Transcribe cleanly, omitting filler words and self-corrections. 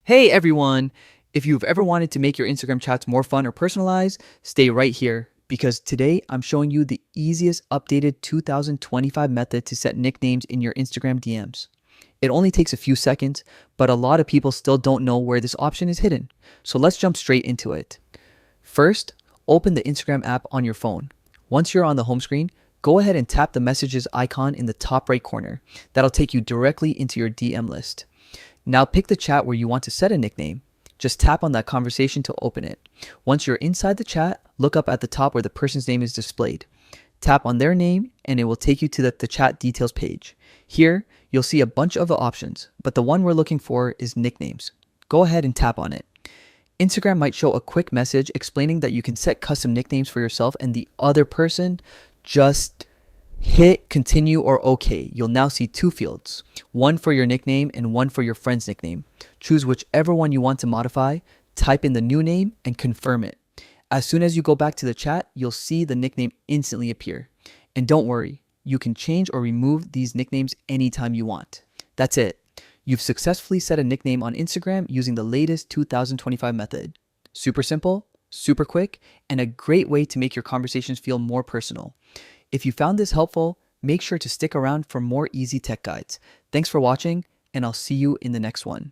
Hey everyone! If you've ever wanted to make your Instagram chats more fun or personalized, stay right here because today I'm showing you the easiest updated 2025 method to set nicknames in your Instagram DMs. It only takes a few seconds, but a lot of people still don't know where this option is hidden. So let's jump straight into it. First, open the Instagram app on your phone. Once you're on the home screen, go ahead and tap the messages icon in the top right corner. That'll take you directly into your DM list. Now pick the chat where you want to set a nickname. Just tap on that conversation to open it. Once you're inside the chat, look up at the top where the person's name is displayed. Tap on their name and it will take you to the chat details page. Here, you'll see a bunch of options, but the one we're looking for is nicknames. Go ahead and tap on it. Instagram might show a quick message explaining that you can set custom nicknames for yourself and the other person. Just hit continue or OK. You'll now see two fields, one for your nickname and one for your friend's nickname. Choose whichever one you want to modify, type in the new name and confirm it. As soon as you go back to the chat, you'll see the nickname instantly appear. And don't worry, you can change or remove these nicknames anytime you want. That's it. You've successfully set a nickname on Instagram using the latest 2025 method. Super simple, super quick, and a great way to make your conversations feel more personal. If you found this helpful, make sure to stick around for more easy tech guides. Thanks for watching, and I'll see you in the next one.